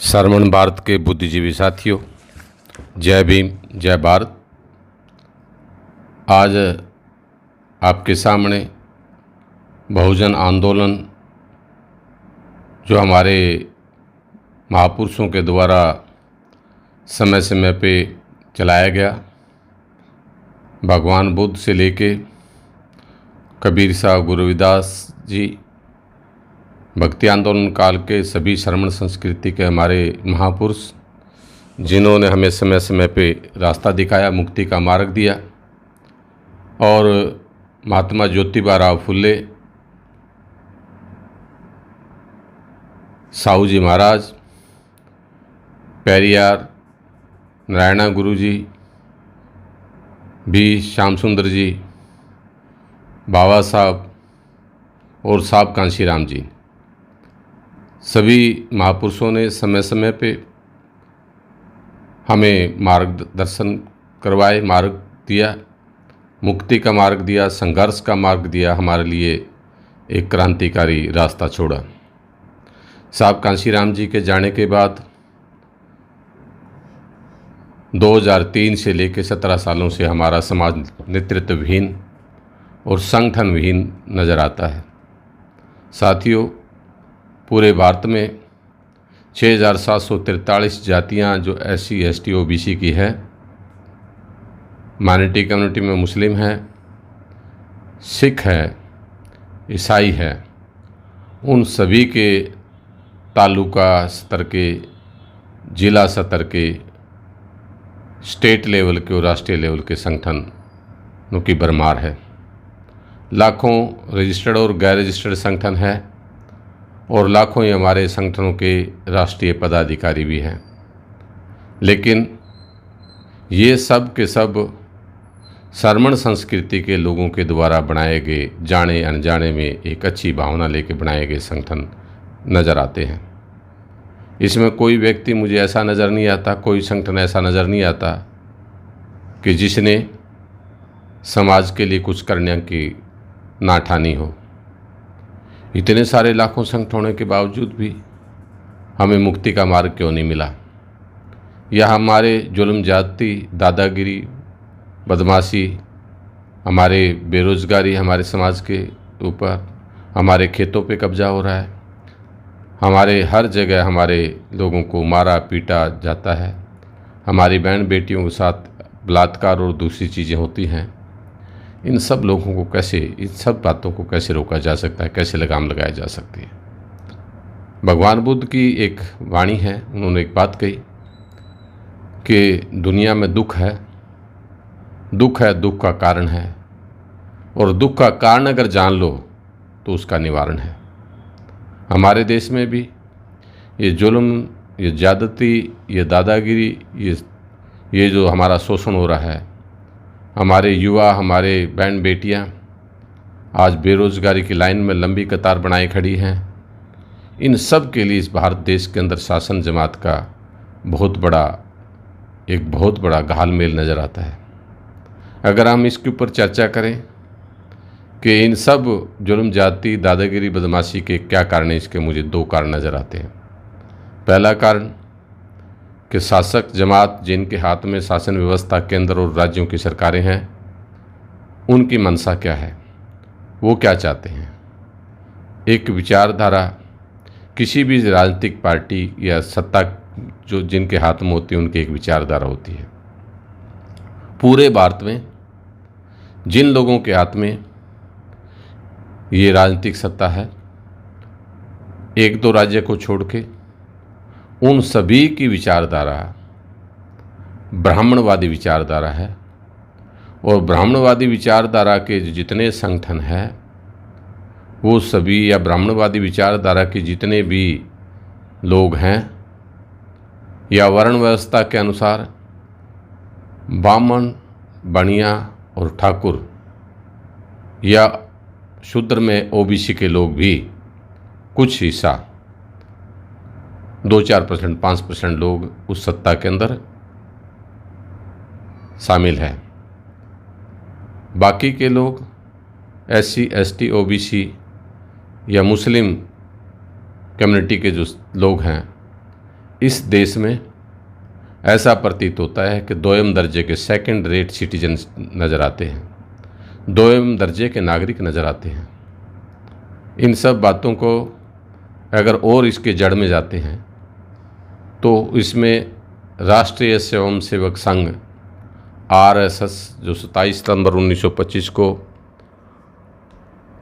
श्रवण भारत के बुद्धिजीवी साथियों, जय भीम, जय भारत। आज आपके सामने बहुजन आंदोलन जो हमारे महापुरुषों के द्वारा समय समय पे चलाया गया, भगवान बुद्ध से लेके कबीर साहब, गुरु रविदास जी, भक्ति आंदोलन काल के सभी श्रमण संस्कृति के हमारे महापुरुष जिन्होंने हमें समय समय पे रास्ता दिखाया, मुक्ति का मार्ग दिया। और महात्मा ज्योतिबा राव फुल्ले, साहू जी महाराज, पेरियार, नारायणा गुरु जी, बी श्याम सुंदर जी, बाबा साहब और साहब कांशीराम जी, सभी महापुरुषों ने समय समय पे हमें मार्गदर्शन करवाए, मार्ग दिया, मुक्ति का मार्ग दिया, संघर्ष का मार्ग दिया, हमारे लिए एक क्रांतिकारी रास्ता छोड़ा। साहब कांशीराम जी के जाने के बाद 2003 से लेकर 17 सालों से हमारा समाज नेतृत्वहीन और संगठन विहीन नज़र आता है। साथियों, पूरे भारत में 6743 जातियां जो SC ST OBC की है, माइनॉरिटी कम्युनिटी में मुस्लिम है, सिख है, ईसाई है, उन सभी के तालुका स्तर के, जिला स्तर के, स्टेट लेवल के और राष्ट्रीय लेवल के संगठनों की भरमार है। लाखों रजिस्टर्ड और गैर रजिस्टर्ड संगठन है और लाखों ही हमारे संगठनों के राष्ट्रीय पदाधिकारी भी हैं। लेकिन ये सब के सब श्रमण संस्कृति के लोगों के द्वारा बनाए गए, जाने अनजाने में एक अच्छी भावना लेके बनाए गए संगठन नज़र आते हैं। इसमें कोई व्यक्ति मुझे ऐसा नज़र नहीं आता, कोई संगठन ऐसा नज़र नहीं आता कि जिसने समाज के लिए कुछ करने की ना ठानी हो। इतने सारे लाखों संगठन होने के बावजूद भी हमें मुक्ति का मार्ग क्यों नहीं मिला? यह हमारे जुल्म जाति, दादागिरी, बदमाशी, हमारे बेरोज़गारी, हमारे समाज के ऊपर, हमारे खेतों पे कब्जा हो रहा है, हमारे हर जगह हमारे लोगों को मारा पीटा जाता है, हमारी बहन बेटियों के साथ बलात्कार और दूसरी चीज़ें होती हैं। इन सब लोगों को कैसे, इन सब बातों को कैसे रोका जा सकता है, कैसे लगाम लगाई जा सकती है? भगवान बुद्ध की एक वाणी है, उन्होंने एक बात कही कि दुनिया में दुख है, दुख है, दुख का कारण है, और दुख का कारण अगर जान लो तो उसका निवारण है। हमारे देश में भी ये जुल्म, ये ज़्यादती, ये दादागिरी, ये जो हमारा शोषण हो रहा है, हमारे युवा, हमारे बहन बेटियां आज बेरोज़गारी की लाइन में लंबी कतार बनाए खड़ी हैं। इन सब के लिए इस भारत देश के अंदर शासन जमात का बहुत बड़ा घालमेल नज़र आता है। अगर हम इसके ऊपर चर्चा करें कि इन सब जुल्म, जाति, दादागिरी, बदमाशी के क्या कारण हैं, इसके मुझे 2 कारण नज़र आते हैं। पहला कारण कि शासक जमात, जिनके हाथ में शासन व्यवस्था केंद्र और राज्यों की सरकारें हैं, उनकी मंशा क्या है, वो क्या चाहते हैं। एक विचारधारा किसी भी राजनीतिक पार्टी या सत्ता जो जिनके हाथ में होती है, उनकी एक विचारधारा होती है। पूरे भारत में जिन लोगों के हाथ में ये राजनीतिक सत्ता है, 1-2 राज्य को छोड़ के, उन सभी की विचारधारा ब्राह्मणवादी विचारधारा है। और ब्राह्मणवादी विचारधारा के जितने संगठन हैं, वो सभी, या ब्राह्मणवादी विचारधारा के जितने भी लोग हैं, या वर्ण व्यवस्था के अनुसार बामन, बनिया और ठाकुर, या शूद्र में OBC के लोग भी कुछ हिस्सा, 2-4%, 5% लोग उस सत्ता के अंदर शामिल हैं। बाकी के लोग SC ST OBC या मुस्लिम कम्युनिटी के जो लोग हैं, इस देश में ऐसा प्रतीत होता है कि दोयम दर्जे के सेकंड रेट सिटीजन नज़र आते हैं, दोयम दर्जे के नागरिक नज़र आते हैं। इन सब बातों को अगर और इसके जड़ में जाते हैं तो इसमें राष्ट्रीय स्वयंसेवक संघ RSS जो 27 सितंबर 1925 को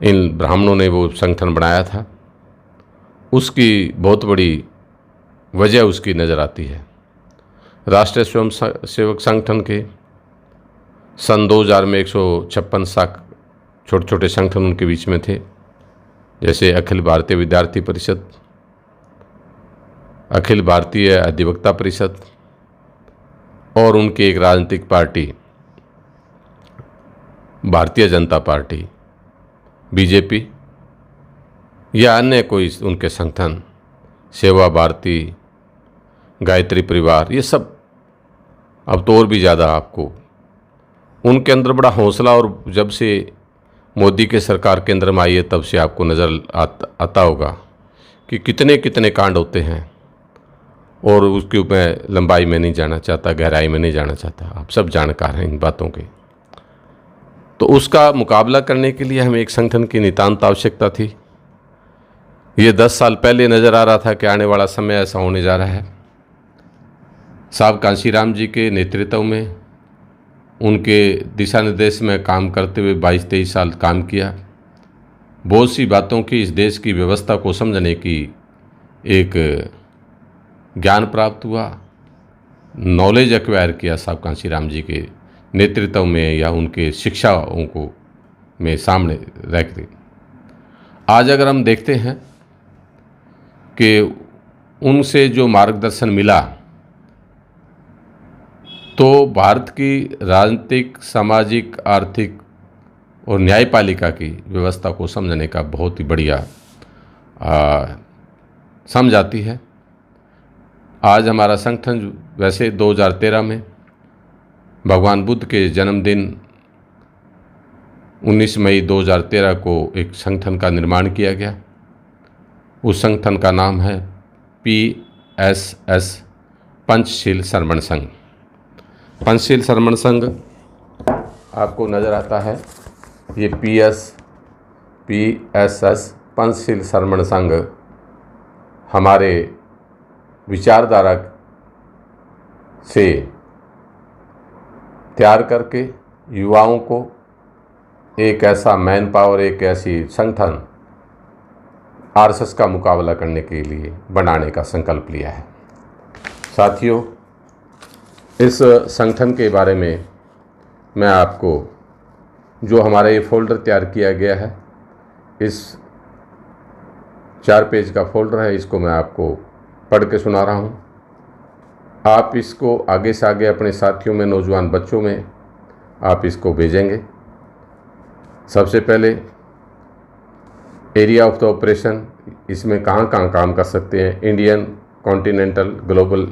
इन ब्राह्मणों ने वो संगठन बनाया था, उसकी बहुत बड़ी वजह उसकी नज़र आती है। राष्ट्रीय स्वयंसेवक संगठन के सन 2000 में 156 छोटे छोटे संगठन उनके बीच में थे, जैसे अखिल भारतीय विद्यार्थी परिषद, अखिल भारतीय अधिवक्ता परिषद और उनकी एक राजनीतिक party Bharatiya Janata party BJP या अन्य कोई उनके संगठन, सेवा भारती, गायत्री परिवार, ये सब। अब तो और भी ज़्यादा आपको उनके अंदर बड़ा हौसला, और जब से मोदी के सरकार केंद्र में आई है तब से आपको नज़र आता होगा कि कितने कितने कांड होते हैं, और उसके ऊपर लंबाई में नहीं जाना चाहता, गहराई में नहीं जाना चाहता, आप सब जानकार हैं इन बातों के। तो उसका मुकाबला करने के लिए हमें एक संगठन की नितांत आवश्यकता थी। ये 10 साल पहले नज़र आ रहा था कि आने वाला समय ऐसा होने जा रहा है। साहब कांशीराम जी के नेतृत्व में, उनके दिशा निर्देश में काम करते हुए 22-23 साल काम किया। बहुत सी बातों की, इस देश की व्यवस्था को समझने की एक ज्ञान प्राप्त हुआ, नॉलेज एक्वायर किया साहब कांशीराम जी के नेतृत्व में या उनके शिक्षाओं को में सामने रख कर। आज अगर हम देखते हैं कि उनसे जो मार्गदर्शन मिला, तो भारत की राजनीतिक, सामाजिक, आर्थिक और न्यायपालिका की व्यवस्था को समझने का बहुत ही बढ़िया समझ आती है। आज हमारा संगठन वैसे 2013 में भगवान बुद्ध के जन्मदिन 19 मई 2013 को एक संगठन का निर्माण किया गया। उस संगठन का नाम है PSS पंचशील श्रमण संघ। पंचशील श्रमण संघ आपको नज़र आता है, ये PSS पंचशील श्रमण संघ हमारे विचारधारा से तैयार करके युवाओं को एक ऐसा मैन पावर, एक ऐसी संगठन RSS का मुकाबला करने के लिए बनाने का संकल्प लिया है। साथियों, इस संगठन के बारे में मैं आपको, जो हमारा ये फोल्डर तैयार किया गया है, इस 4 पेज का फोल्डर है, इसको मैं आपको पढ़ के सुना रहा हूँ। आप इसको आगे से आगे अपने साथियों में, नौजवान बच्चों में आप इसको भेजेंगे। सबसे पहले एरिया ऑफ द ऑपरेशन, इसमें कहाँ कहाँ काम कर सकते हैं। Indian, continental, global,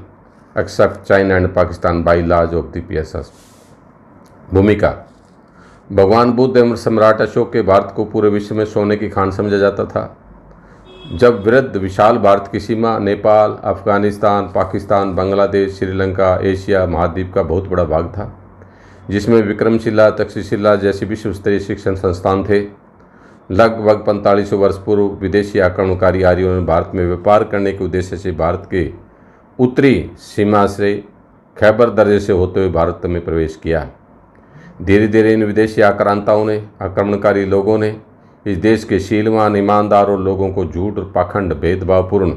except China and Pakistan bylaws of the PSS। भूमिका, भगवान बुद्ध एवं सम्राट अशोक के भारत को पूरे विश्व में सोने की खान समझा जाता था। जब वृद्ध विशाल भारत की सीमा नेपाल, अफगानिस्तान, पाकिस्तान, बांग्लादेश, श्रीलंका, एशिया महाद्वीप का बहुत बड़ा भाग था, जिसमें विक्रमशिला, तक्षशिला जैसे विश्व स्तरीय शिक्षण संस्थान थे। लगभग 4500 वर्ष पूर्व विदेशी आक्रमणकारी आर्यों ने भारत में व्यापार करने के उद्देश्य से भारत के उत्तरी सीमा से खैबर दर्रे से होते हुए भारत में प्रवेश किया। धीरे धीरे इन विदेशी आक्रांताओं ने, आक्रमणकारी लोगों ने इस देश के शीलवान, ईमानदार और लोगों को झूठ और पाखंड, भेदभावपूर्ण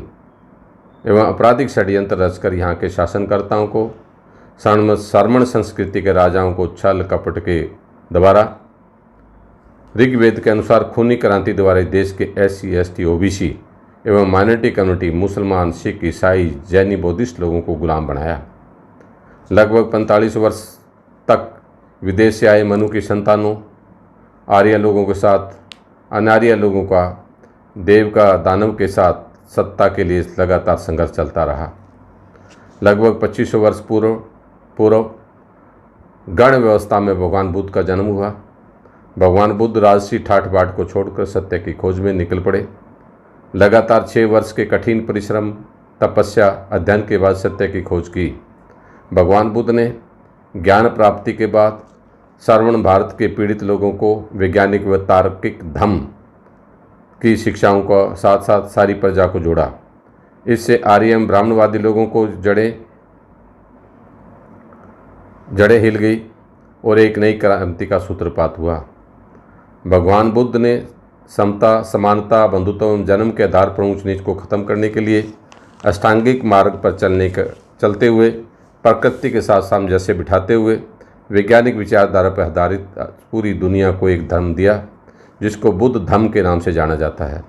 एवं आपराधिक षड्यंत्र रचकर यहाँ के शासनकर्ताओं को, श्रमण संस्कृति के राजाओं को छल कपट के द्वारा, ऋग्वेद के अनुसार खूनी क्रांति द्वारा देश के SC, ST, OBC एवं माइनॉरिटी कम्युनिटी, मुसलमान, सिख, ईसाई, जैनी, बौद्धिस्ट लोगों को गुलाम बनाया। लगभग 45 वर्ष तक विदेश से आए मनु की संतानों, आर्य लोगों के साथ अनार्य लोगों का देव का दानव के साथ सत्ता के लिए लगातार संघर्ष चलता रहा। लगभग 2500 वर्ष पूर्व गण व्यवस्था में भगवान बुद्ध का जन्म हुआ। भगवान बुद्ध राजसी ठाठ बाट को छोड़कर सत्य की खोज में निकल पड़े। लगातार 6 वर्ष के कठिन परिश्रम तपस्या, अध्ययन के बाद सत्य की खोज की। भगवान बुद्ध ने ज्ञान प्राप्ति के बाद श्रवण भारत के पीड़ित लोगों को वैज्ञानिक व तार्किक धम्म की शिक्षाओं का साथ साथ सारी प्रजा को जोड़ा। इससे आर्य एवं ब्राह्मणवादी लोगों को जड़ें हिल गई और एक नई क्रांति का सूत्रपात हुआ। भगवान बुद्ध ने समता, समानता, बंधुत्व एवं जन्म के आधार पर ऊंच नीच को खत्म करने के लिए अष्टांगिक मार्ग पर चलते हुए, प्रकृति के साथ सामंजस्य बिठाते हुए वैज्ञानिक विचारधारा पर आधारित पूरी दुनिया को एक धर्म दिया, जिसको बुद्ध धर्म के नाम से जाना जाता है।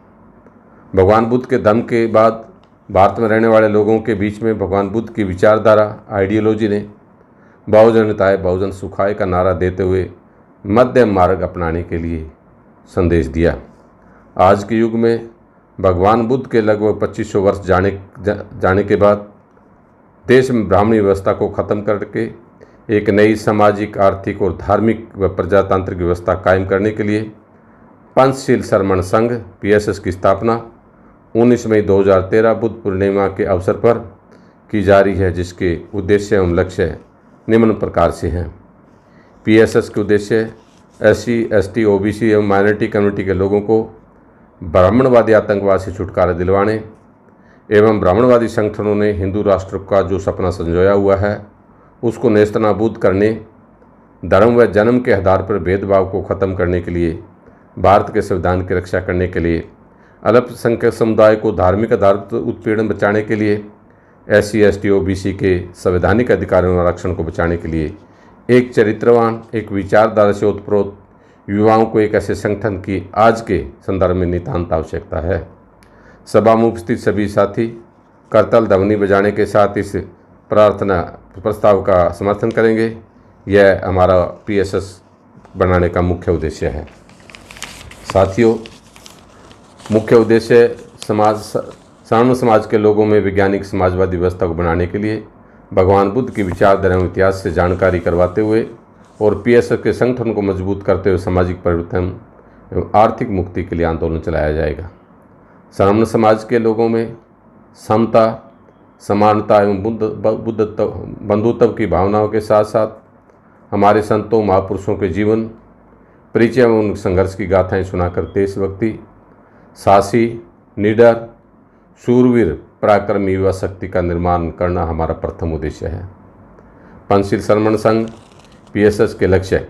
भगवान बुद्ध के धर्म के बाद भारत में रहने वाले लोगों के बीच में भगवान बुद्ध की विचारधारा, आइडियोलॉजी ने बहुजन हिताय बहुजन सुखाय का नारा देते हुए मध्यम मार्ग अपनाने के लिए संदेश दिया। आज के युग में भगवान बुद्ध के लगभग 2500 वर्ष जाने के बाद देश में ब्राह्मणी व्यवस्था को खत्म करके एक नई सामाजिक, आर्थिक और धार्मिक व प्रजातांत्रिक व्यवस्था कायम करने के लिए पंचशील श्रमण संघ PSS की स्थापना 19 मई 2013 बुद्ध पूर्णिमा के अवसर पर की जा रही है, जिसके उद्देश्य एवं लक्ष्य निम्न प्रकार से हैं। PSS के उद्देश्य SC, ST, OBC एवं माइनॉरिटी कम्युनिटी के लोगों को ब्राह्मणवादी आतंकवाद से छुटकारा दिलवाने एवं ब्राह्मणवादी संगठनों ने हिंदू राष्ट्र का जो सपना संजोया हुआ है उसको नेस्तनाबूद करने, धर्म व जन्म के आधार पर भेदभाव को खत्म करने के लिए, भारत के संविधान की रक्षा करने के लिए, अल्पसंख्यक समुदाय को धार्मिक आधार पर उत्पीड़न बचाने के लिए, SC, ST, OBC के संवैधानिक अधिकारों और आरक्षण को बचाने के लिए एक चरित्रवान, एक विचारधारा से उत्प्रोत युवाओं को एक ऐसे संगठन की आज के संदर्भ में नितांत आवश्यकता है। सभा में उपस्थित सभी साथी करताल ध्वनि बजाने के साथ इस प्रार्थना प्रस्ताव का समर्थन करेंगे। यह हमारा PSS बनाने का मुख्य उद्देश्य है। साथियों, मुख्य उद्देश्य सामान्य समाज के लोगों में वैज्ञानिक समाजवादी व्यवस्था को बनाने के लिए भगवान बुद्ध की विचारधारा एवं इतिहास से जानकारी करवाते हुए और PSS के संगठन को मजबूत करते हुए सामाजिक परिवर्तन एवं आर्थिक मुक्ति के लिए आंदोलन चलाया जाएगा। सामान्य समाज के लोगों में समता, समानता एवं बंधुत्व की भावनाओं के साथ साथ हमारे संतों, महापुरुषों के जीवन परिचय एवं संघर्ष की गाथाएं सुनाकर देशभक्ति, साहसी, निडर, शूरवीर, पराक्रमी युवा शक्ति का निर्माण करना हमारा प्रथम उद्देश्य है। पंचशील श्रमण संघ PSS के लक्ष्य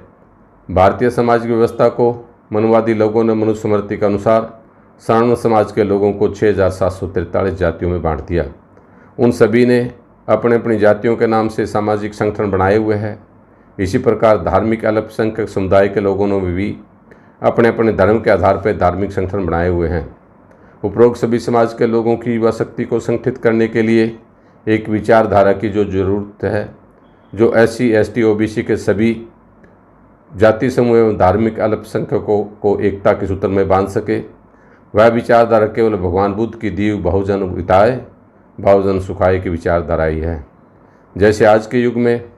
भारतीय समाज की व्यवस्था को मनवादी लोगों ने मनुस्मृति के अनुसार सामान्य समाज के लोगों को 6743 जातियों में बांट दिया। उन सभी ने अपने अपनी जातियों के नाम से सामाजिक संगठन बनाए हुए हैं। इसी प्रकार धार्मिक अल्पसंख्यक समुदाय के लोगों ने भी अपने अपने धर्म के आधार पर धार्मिक संगठन बनाए हुए हैं। उपरोक्त सभी समाज के लोगों की युवा शक्ति को संगठित करने के लिए एक विचारधारा की जो जरूरत है, जो SC, ST, OBC के सभी जाति समूह एवं धार्मिक अल्पसंख्यकों को एकता के सूत्र में बांध सके, वह विचारधारा केवल भगवान बुद्ध की दी बहुजन हिताय बहुजन सुखाय की विचारधारा ही है। जैसे आज के युग में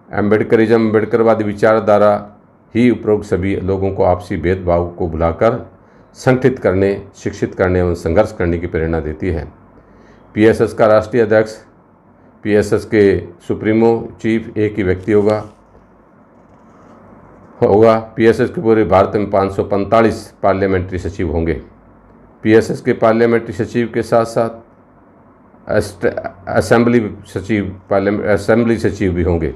अम्बेडकरवादी विचारधारा ही उपरोक्त सभी लोगों को आपसी भेदभाव को भुलाकर संगठित करने, शिक्षित करने एवं संघर्ष करने की प्रेरणा देती है। PSS का राष्ट्रीय अध्यक्ष, PSS के सुप्रीमो चीफ एक ही व्यक्ति होगा। PSS के पूरे भारत में 545 पार्लियामेंट्री सचिव होंगे। PSS के पार्लियामेंट्री सचिव के साथ साथ असेंबली सचिव भी होंगे।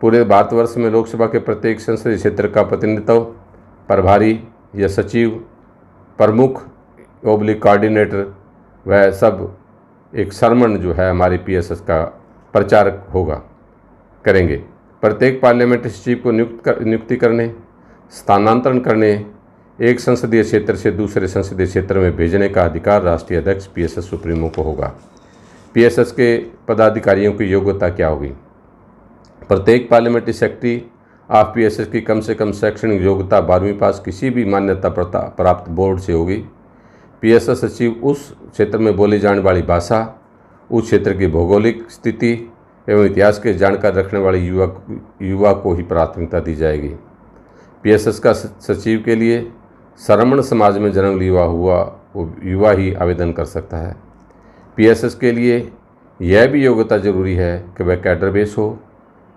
पूरे भारतवर्ष में लोकसभा के प्रत्येक संसदीय क्षेत्र का प्रतिनिधित्व प्रभारी या सचिव, प्रमुख कोऑर्डिनेटर, वह सब एक सरमन जो है हमारी PSS का प्रचारक करेंगे। प्रत्येक पार्लियामेंट्री सचिव को नियुक्ति करने, स्थानांतरण करने, एक संसदीय क्षेत्र से दूसरे संसदीय क्षेत्र में भेजने का अधिकार राष्ट्रीय अध्यक्ष PSS सुप्रीमो को होगा। PSS के पदाधिकारियों की योग्यता क्या होगी? प्रत्येक पार्लियामेंट्री सेक्रेटरी ऑफ PSS की कम से कम शैक्षणिक योग्यता 12वीं पास किसी भी मान्यता प्राप्त बोर्ड से होगी। PSS सचिव उस क्षेत्र में बोली जाने वाली भाषा, उस क्षेत्र की भौगोलिक स्थिति एवं इतिहास के जानकारी रखने वाले युवा को ही प्राथमिकता दी जाएगी। PSS का सचिव के लिए श्रमण समाज में जन्म लिया हुआ युवा ही आवेदन कर सकता है। पीएसएस के लिए यह भी योग्यता जरूरी है कि वह कैडर बेस हो,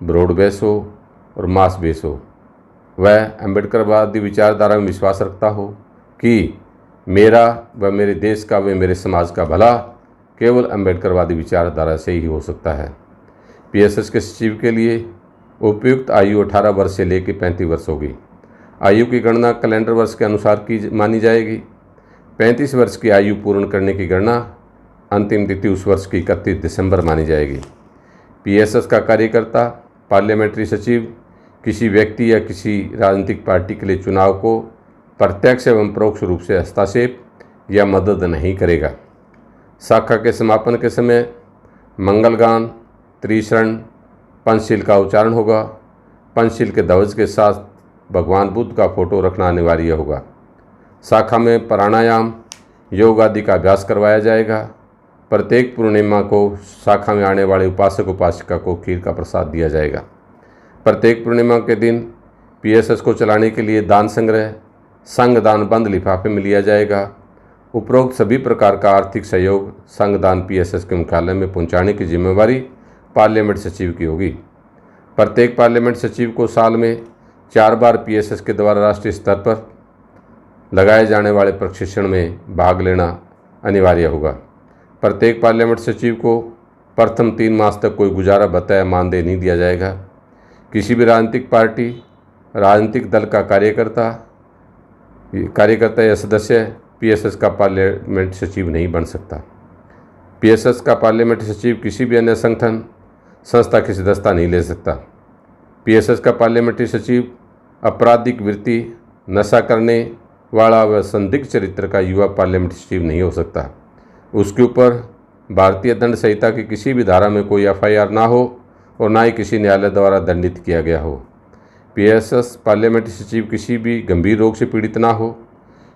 ब्रॉड बेस हो और मास बेस हो। वह अम्बेडकरवादी विचारधारा में विश्वास रखता हो कि मेरा व मेरे देश का व मेरे समाज का भला केवल अम्बेडकरवादी विचारधारा से ही हो सकता है। पीएसएस के सचिव के लिए उपयुक्त आयु 18 वर्ष से लेकर 35 वर्ष होगी। आयु की गणना कैलेंडर वर्ष के अनुसार की मानी जाएगी। 35 वर्ष की आयु पूर्ण करने की गणना अंतिम तिथि उस वर्ष की 31 दिसंबर मानी जाएगी। पीएसएस का कार्यकर्ता पार्लियामेंट्री सचिव किसी व्यक्ति या किसी राजनीतिक पार्टी के लिए चुनाव को प्रत्यक्ष एवं परोक्ष रूप से हस्तक्षेप या मदद नहीं करेगा। शाखा के समापन के समय मंगलगान, त्रिशरण, पंचशील का उच्चारण होगा। पंचशील के ध्वज के साथ भगवान बुद्ध का फोटो रखना अनिवार्य होगा। शाखा में प्राणायाम, योग आदि का अभ्यास करवाया जाएगा। प्रत्येक पूर्णिमा को शाखा में आने वाले उपासक उपासिका को खीर का प्रसाद दिया जाएगा। प्रत्येक पूर्णिमा के दिन पीएसएस को चलाने के लिए दान संग्रह संघदान बंद लिफाफे में लिया जाएगा। उपरोक्त सभी प्रकार का आर्थिक सहयोग संघदान पीएसएस के मुख्यालय में पहुंचाने की जिम्मेवारी पार्लियामेंट सचिव की होगी। प्रत्येक पार्लियामेंट सचिव को साल में 4 बार पीएसएस के द्वारा राष्ट्रीय स्तर पर लगाए जाने वाले प्रशिक्षण में भाग लेना अनिवार्य होगा। प्रत्येक पार्लियामेंट सचिव को प्रथम 3 मास तक कोई गुजारा भत्ता या मानदेय नहीं दिया जाएगा। किसी भी राजनीतिक पार्टी, राजनीतिक दल का कार्यकर्ता या सदस्य पीएसएस का पार्लियामेंट सचिव नहीं बन सकता। पीएसएस का पार्लियामेंट सचिव किसी भी अन्य संगठन संस्था की सदस्यता नहीं ले सकता। पीएसएस का पार्लियामेंट्री सचिव आपराधिक वृत्ति, नशा करने वाला व संदिग्ध चरित्र का युवा पार्लियामेंट्री सचिव नहीं हो सकता। उसके ऊपर भारतीय दंड संहिता की किसी भी धारा में कोई एफआईआर ना हो और ना ही किसी न्यायालय द्वारा दंडित किया गया हो। पीएसएस पार्लियामेंट्री सचिव किसी भी गंभीर रोग से पीड़ित ना हो,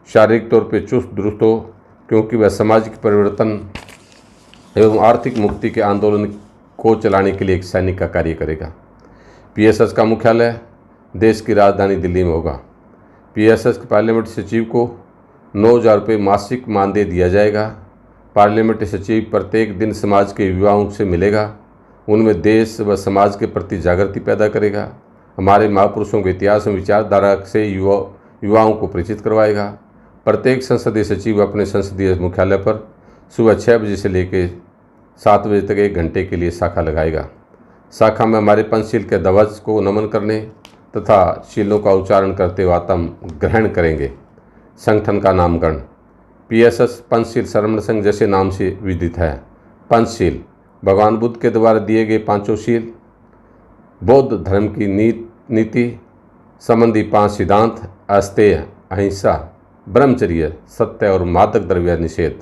शारीरिक तौर पर चुस्त दुरुस्त हो, क्योंकि वह सामाजिक परिवर्तन एवं आर्थिक मुक्ति के आंदोलन को चलाने के लिए एक सैनिक का कार्य करेगा। पीएसएस का मुख्यालय देश की राजधानी दिल्ली में होगा। पीएसएस के पार्लियामेंट्री सचिव को 9,000 रुपये मासिक मानदेय दिया जाएगा। पार्लियामेंट्री सचिव प्रत्येक दिन समाज के युवाओं से मिलेगा, उनमें देश व समाज के प्रति जागृति पैदा करेगा, हमारे महापुरुषों के इतिहास और विचारधारा से युवाओं को परिचित करवाएगा। प्रत्येक संसदीय सचिव अपने संसदीय मुख्यालय पर सुबह 6 बजे से लेकर 7 बजे तक 1 घंटे के लिए शाखा लगाएगा। शाखा में हमारे पंचशील के ध्वज को नमन करने तथा शीलों का उच्चारण करते हुए आत्म ग्रहण करेंगे। संगठन का नामकरण पीएसएस पंचशील श्रमण संघ जैसे नाम से विदित है। पंचशील भगवान बुद्ध के द्वारा दिए गए 5 शील, बौद्ध धर्म की नीति संबंधी 5 सिद्धांत, अस्तेय, अहिंसा, ब्रह्मचर्य, सत्य और मादक द्रव्य निषेध।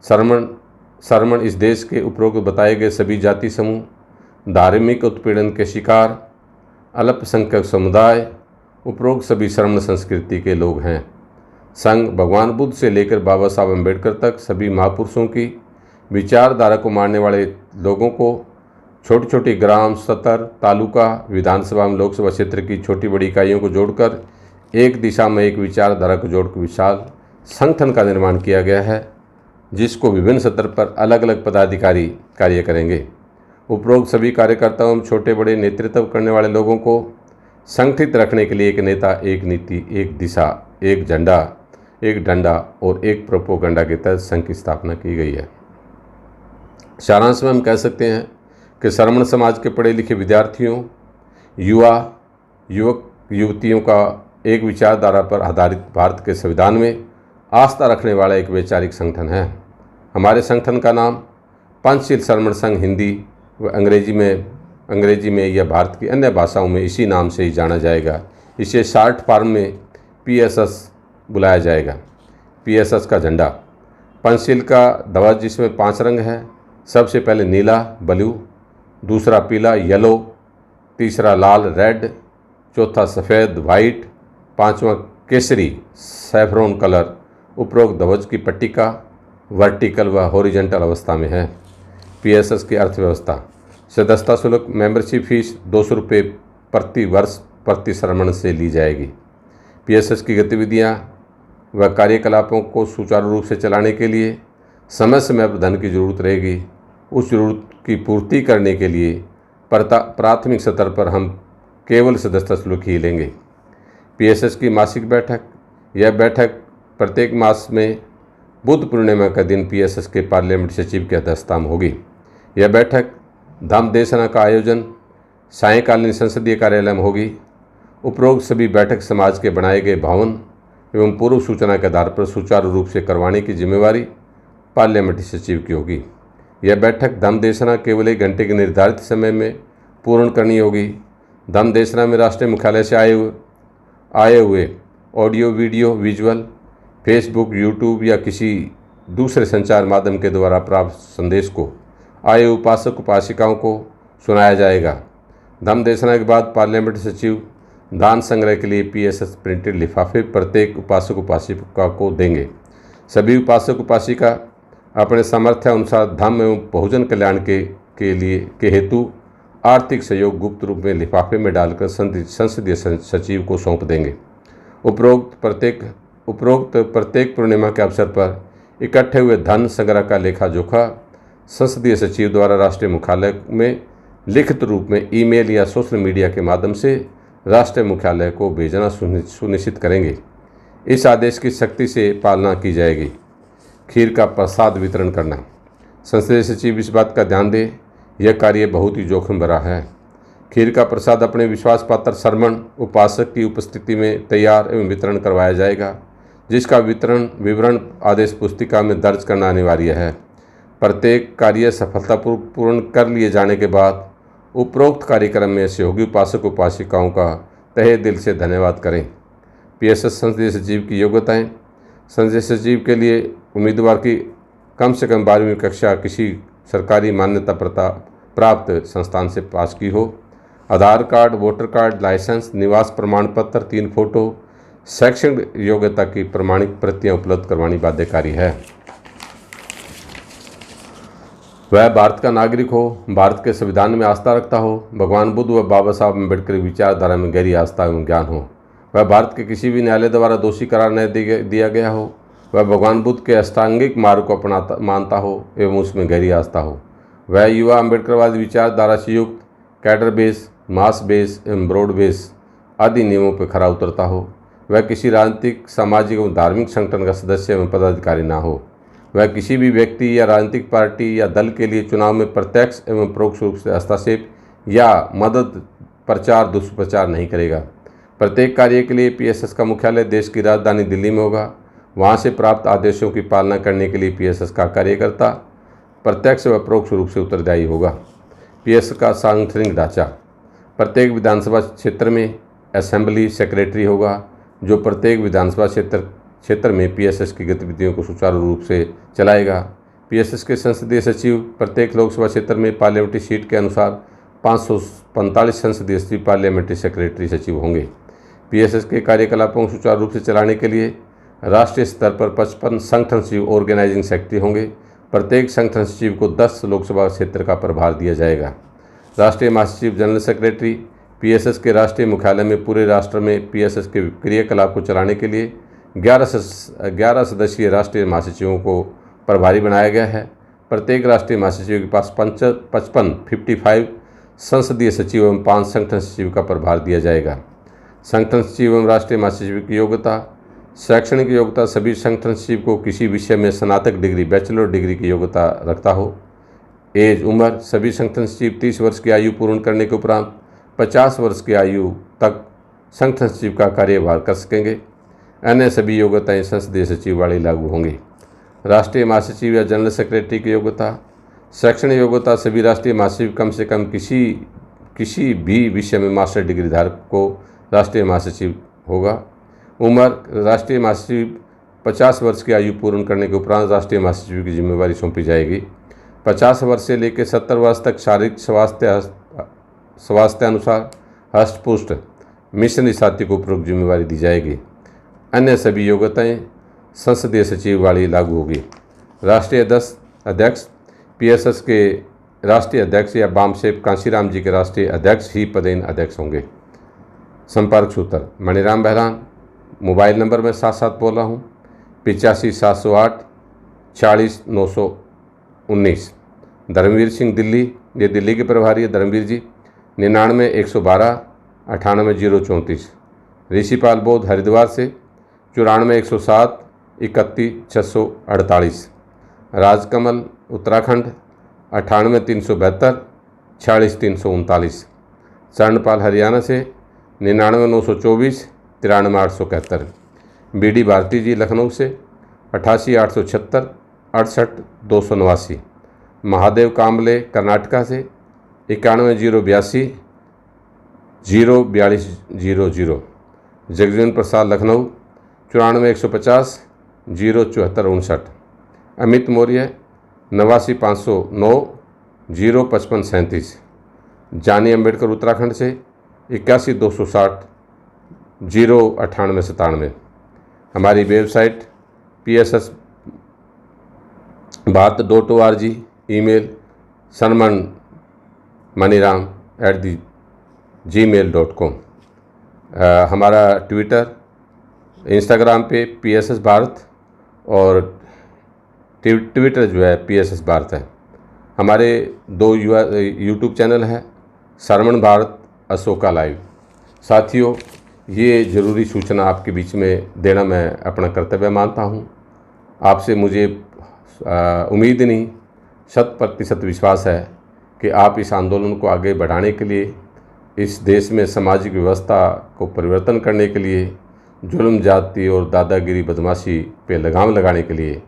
श्रमण इस देश के उपरोक्त बताए गए सभी जाति समूह, धार्मिक उत्पीड़न के शिकार, अल्पसंख्यक समुदाय, उपरोक्त सभी श्रमण संस्कृति के लोग हैं। संघ भगवान बुद्ध से लेकर बाबा साहब अम्बेडकर तक सभी महापुरुषों की विचारधारा को मानने वाले लोगों को छोटी छोटी ग्राम, सतर, तालुका, विधानसभा में लोकसभा क्षेत्र की छोटी बड़ी इकाइयों को जोड़कर एक दिशा में एक विचारधारा को जोड़कर विशाल संगठन का निर्माण किया गया है, जिसको विभिन्न स्तर पर अलग अलग पदाधिकारी कार्य करेंगे। उपरोक्त सभी कार्यकर्ताओं एवं छोटे बड़े नेतृत्व करने वाले लोगों को संगठित रखने के लिए एक नेता, एक नीति, एक दिशा, एक झंडा, एक डंडा और एक प्रोपोगंडा के तहत संघ की स्थापना की गई है। सारांश में हम कह सकते हैं कि श्रमण समाज के पढ़े लिखे विद्यार्थियों, युवक युवतियों का एक विचारधारा पर आधारित भारत के संविधान में आस्था रखने वाला एक वैचारिक संगठन है। हमारे संगठन का नाम पंचशील श्रमण संघ हिंदी व अंग्रेजी में या भारत की अन्य भाषाओं में इसी नाम से ही जाना जाएगा। इसे शॉर्ट फॉर्म में पीएसएस बुलाया जाएगा। पीएसएस का झंडा पंचशील का ध्वज, जिसमें 5 रंग हैं। सबसे पहले नीला ब्लू, दूसरा पीला येलो, तीसरा लाल रेड, चौथा सफ़ेद वाइट, 5वां केसरी सैफरॉन कलर। उपरोक्त ध्वज की पट्टिका वर्टिकल व हॉरिजॉन्टल अवस्था में है। पीएसएस की अर्थव्यवस्था सदस्यता शुल्क मेंबरशिप फीस 200 रुपये प्रति वर्ष प्रति श्रमण से ली जाएगी। पीएसएस की गतिविधियां व कार्यकलापों को सुचारू रूप से चलाने के लिए समय समय पर धन की जरूरत रहेगी। उस जरूरत की पूर्ति करने के लिए प्राथमिक स्तर पर हम केवल सदस्यता शुल्क ही लेंगे। पीएसएस की मासिक बैठक, यह बैठक प्रत्येक मास में बुद्ध पूर्णिमा का दिन पीएसएस के पार्लियामेंट सचिव की अध्यक्षता में होगी। यह बैठक धम्म देशना का आयोजन सायंकालीन संसदीय कार्यालय में होगी। उपरोक्त सभी बैठक समाज के बनाए गए भवन एवं पूर्व सूचना के आधार पर सुचारू रूप से करवाने की जिम्मेवारी पार्लियामेंट्री सचिव की होगी। यह बैठक धम्म देशना केवल 1 घंटे के निर्धारित समय में पूर्ण करनी होगी। धम्म देशना में राष्ट्रीय मुख्यालय से आए हुए audio, video, visual, Facebook, YouTube या किसी दूसरे संचार माध्यम के द्वारा प्राप्त संदेश को आए उपासक उपासिकाओं को सुनाया जाएगा। धम्म देशना के बाद पार्लियामेंट सचिव दान संग्रह के लिए पीएसएस प्रिंटेड लिफाफे प्रत्येक उपासक उपासिका को देंगे। सभी उपासक उपासिका अपने सामर्थ्य अनुसार धम्म एवं बहुजन कल्याण के हेतु आर्थिक सहयोग गुप्त रूप में लिफाफे में डालकर संसदीय सचिव को सौंप देंगे। उपरोक्त प्रत्येक पूर्णिमा के अवसर पर इकट्ठे हुए धन संग्रह का लेखा जोखा संसदीय सचिव द्वारा राष्ट्रीय मुख्यालय में लिखित रूप में ईमेल या सोशल मीडिया के माध्यम से राष्ट्रीय मुख्यालय को भेजना सुनिश्चित करेंगे। इस आदेश की सख्ती से पालना की जाएगी। खीर का प्रसाद वितरण करना, संसदीय सचिव इस बात का ध्यान दें, यह कार्य बहुत ही जोखिम भरा है। खीर का प्रसाद अपने विश्वास पात्र श्रमण उपासक की उपस्थिति में तैयार एवं वितरण करवाया जाएगा, जिसका विवरण आदेश पुस्तिका में दर्ज करना अनिवार्य है। प्रत्येक कार्य सफलतापूर्ण कर लिए जाने के बाद उपरोक्त कार्यक्रम में सहयोगी उपासक उपासिकाओं का तहे दिल से धन्यवाद करें। पीएसएस संसदीय सचिव की योग्यताएं, संसदीय सचिव के लिए उम्मीदवार की कम से कम 12वीं कक्षा किसी सरकारी मान्यता प्राप्त संस्थान से पास की हो। आधार कार्ड, वोटर कार्ड, लाइसेंस, निवास प्रमाण पत्र, 3 फोटो, शैक्षणिक योग्यता की प्रमाणिक प्रतियां उपलब्ध करवानी बाध्यकारी है। वह भारत का नागरिक हो, भारत के संविधान में आस्था रखता हो, भगवान बुद्ध व बाबा साहब अम्बेडकर विचारधारा में गहरी आस्था एवं ज्ञान हो, वह भारत के किसी भी न्यायालय द्वारा दोषी करार न दिया गया हो, वह भगवान बुद्ध के अष्टांगिक मार्ग को मानता हो एवं उसमें गहरी आस्था हो, वह युवा अम्बेडकरवादी विचारधारा से युक्त कैडर बेस, मास बेस एवं ब्रॉड बेस आदि नियमों पर खरा उतरता हो, वह किसी राजनीतिक, सामाजिक एवं धार्मिक संगठन का सदस्य एवं पदाधिकारी न हो, वह किसी भी व्यक्ति या राजनीतिक पार्टी या दल के लिए चुनाव में प्रत्यक्ष एवं परोक्ष रूप से हस्तक्षेप या मदद, प्रचार, दुष्प्रचार नहीं करेगा। प्रत्येक कार्य के लिए पीएसएस का मुख्यालय देश की राजधानी दिल्ली में होगा। वहां से प्राप्त आदेशों की पालना करने के लिए पीएसएस का कार्यकर्ता प्रत्यक्ष व परोक्ष रूप से उत्तरदायी होगा। पीएसएस का सांगठनिक ढांचा, प्रत्येक विधानसभा क्षेत्र में असेंबली सेक्रेटरी होगा, जो प्रत्येक विधानसभा क्षेत्र में पीएसएस की गतिविधियों को सुचारू रूप से चलाएगा। पीएसएस के संसदीय सचिव प्रत्येक लोकसभा क्षेत्र में पार्लियामेंट्री सीट के अनुसार 545 संसदीय सचिव पार्लियामेंट्री सेक्रेटरी सचिव होंगे। पीएसएस के कार्यकलापों को सुचारू रूप से चलाने के लिए राष्ट्रीय स्तर पर 55 संगठन सचिव ऑर्गेनाइजिंग सेक्रेटरी होंगे। प्रत्येक संगठन सचिव को 10 लोकसभा क्षेत्र का प्रभार दिया जाएगा। राष्ट्रीय महासचिव जनरल सेक्रेटरी पीएसएस के राष्ट्रीय मुख्यालय में पूरे राष्ट्र में पीएसएस के क्रियाकलाप को चलाने के लिए 11 सदस्यीय राष्ट्रीय महासचिवों को प्रभारी बनाया गया है। प्रत्येक राष्ट्रीय महासचिव के पास 55 संसदीय सचिव एवं 5 संगठन सचिव का प्रभार दिया जाएगा। संगठन सचिव एवं राष्ट्रीय महासचिव की योग्यता, शैक्षणिक योग्यता, सभी संगठन सचिव को किसी विषय में स्नातक डिग्री, बैचलर डिग्री की योग्यता रखता हो। एज, उम्र, सभी संगठन सचिव 30 वर्ष की आयु पूर्ण करने के उपरांत 50 वर्ष की आयु तक संगठन सचिव का कार्यभार कर सकेंगे। अन्य सभी योग्यताएं संसदीय सचिव वाली लागू होंगी। राष्ट्रीय महासचिव या जनरल सेक्रेटरी की योग्यता, शैक्षणिक योग्यता, सभी राष्ट्रीय महासचिव कम से कम किसी भी विषय में मास्टर डिग्री धारक को राष्ट्रीय महासचिव होगा। उम्र, राष्ट्रीय महासचिव 50 वर्ष की आयु पूर्ण करने के उपरांत राष्ट्रीय महासचिव की जिम्मेवारी सौंपी जाएगी। 50 वर्ष से लेकर 70 वर्ष तक शारीरिक स्वास्थ्य अनुसार हष्ट-पुष्ट मिशनरी साथी को उपरोक्त जिम्मेवारी दी जाएगी। अन्य सभी योग्यताएं संसदीय सचिव वाली लागू होगी। राष्ट्रीय अध्यक्ष पीएसएस के राष्ट्रीय अध्यक्ष या बामसेप कांशीराम जी के राष्ट्रीय अध्यक्ष ही पदेन अध्यक्ष होंगे। संपर्क सूत्र मणिराम बहरान, मोबाइल नंबर मैं साथ साथ बोल रहा हूँ 85 708 40,919। धर्मवीर सिंह दिल्ली, ये दिल्ली के प्रभारी है धर्मवीर जी, 99,112 98,034। ऋषिपाल बौद्ध हरिद्वार से 94,107 31,648। राजकमल उत्तराखंड 98,372 46,339। चरणपाल हरियाणा से 99,924 93,871। BD भारती जी लखनऊ से 88,876 68,289। महादेव काम्बले कर्नाटका से 91,082 04200। जगजीवन प्रसाद लखनऊ 94,150 07459। अमित मौर्य 89,509 05537। जानी अम्बेडकर उत्तराखंड से 81,260 09897। हमारी website PSS bharat.org। Email sarmanmaniram@gmail.com। हमारा ट्विटर इंस्टाग्राम पे PSS भारत और ट्विटर जो है PSS भारत है। हमारे 2 यूट्यूब चैनल है, सरमन भारत, अशोका लाइव। साथियों, ये ज़रूरी सूचना आपके बीच में देना मैं अपना कर्तव्य मानता हूँ। आपसे मुझे उम्मीद नहीं 100% विश्वास है कि आप इस आंदोलन को आगे बढ़ाने के लिए, इस देश में सामाजिक व्यवस्था को परिवर्तन करने के लिए, जुल्म जाति और दादागिरी बदमाशी पे लगाम लगाने के लिए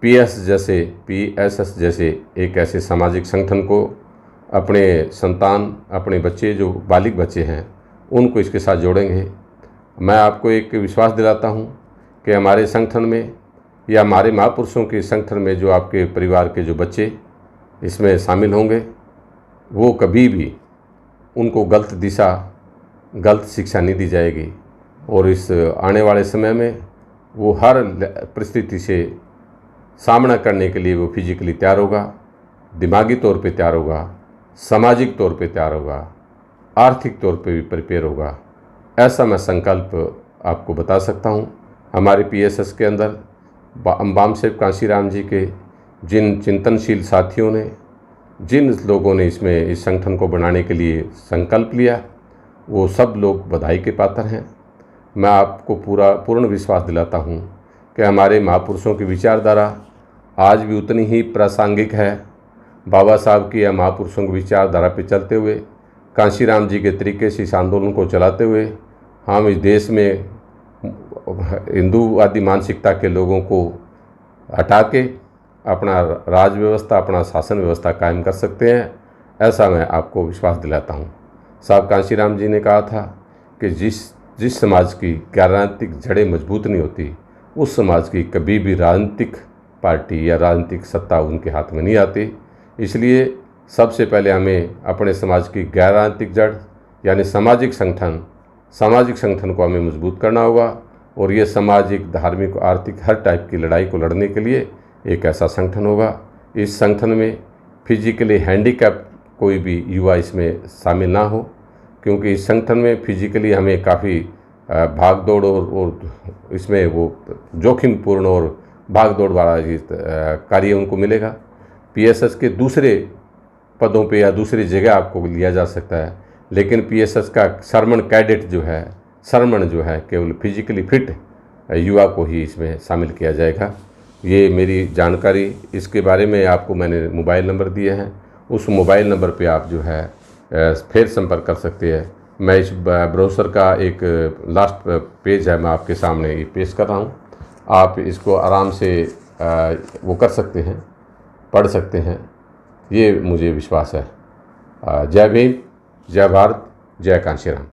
PSS जैसे एक ऐसे सामाजिक संगठन को अपने संतान, अपने बच्चे जो बालिग बच्चे हैं, उनको इसके साथ जोड़ेंगे। मैं आपको एक विश्वास दिलाता हूं कि हमारे संगठन में या हमारे महापुरुषों के संगठन में जो आपके परिवार के जो बच्चे इसमें शामिल होंगे, वो कभी भी उनको गलत दिशा, गलत शिक्षा नहीं दी जाएगी और इस आने वाले समय में वो हर परिस्थिति से सामना करने के लिए वो फिजिकली तैयार होगा, दिमागी तौर पे तैयार होगा, सामाजिक तौर पे तैयार होगा, आर्थिक तौर पे भी प्रिपेयर होगा। ऐसा मैं संकल्प आपको बता सकता हूँ। हमारे PSS के अंदर बामसेव कांशीराम जी के जिन चिंतनशील साथियों ने, जिन लोगों ने इसमें इस संगठन को बनाने के लिए संकल्प लिया, वो सब लोग बधाई के पात्र हैं। मैं आपको पूर्ण विश्वास दिलाता हूँ कि हमारे महापुरुषों की विचारधारा आज भी उतनी ही प्रासंगिक है। बाबा साहब की या महापुरुषों की विचारधारा पर चलते हुए, कांशीराम जी के तरीके से इस आंदोलन को चलाते हुए हम इस देश में हिंदूवादी मानसिकता के लोगों को हटा के अपना राज व्यवस्था, अपना शासन व्यवस्था कायम कर सकते हैं। ऐसा मैं आपको विश्वास दिलाता हूँ। साहब कांशीराम जी ने कहा था कि जिस समाज की राजनीतिक जड़ें मजबूत नहीं होती, उस समाज की कभी भी राजनीतिक पार्टी या राजनीतिक सत्ता उनके हाथ में नहीं आती। इसलिए सबसे पहले हमें अपने समाज की गैर राजनीतिक जड़ यानी सामाजिक संगठन को हमें मजबूत करना होगा और ये सामाजिक, धार्मिक, आर्थिक हर टाइप की लड़ाई को लड़ने के लिए एक ऐसा संगठन होगा। इस संगठन में फिजिकली हैंडीकैप कोई भी युवा इसमें शामिल ना हो, क्योंकि इस संगठन में फिजिकली हमें काफ़ी भाग दौड़ और इसमें वो जोखिमपूर्ण और भाग दौड़ वाला कार्य उनको मिलेगा। PSS के दूसरे पदों पे या दूसरी जगह आपको लिया जा सकता है, लेकिन PSS का सरमन कैडेट जो है, केवल फिजिकली फिट युवा को ही इसमें शामिल किया जाएगा। ये मेरी जानकारी, इसके बारे में आपको मैंने मोबाइल नंबर दिए हैं, उस मोबाइल नंबर पे आप जो है फिर संपर्क कर सकते हैं। मैं इस ब्रोशर का एक लास्ट पेज है, मैं आपके सामने ये पेश कर रहा हूँ। आप इसको आराम से वो कर सकते हैं, पढ़ सकते हैं, ये मुझे विश्वास है। जय भीम, जय भारत, जय कांशीराम।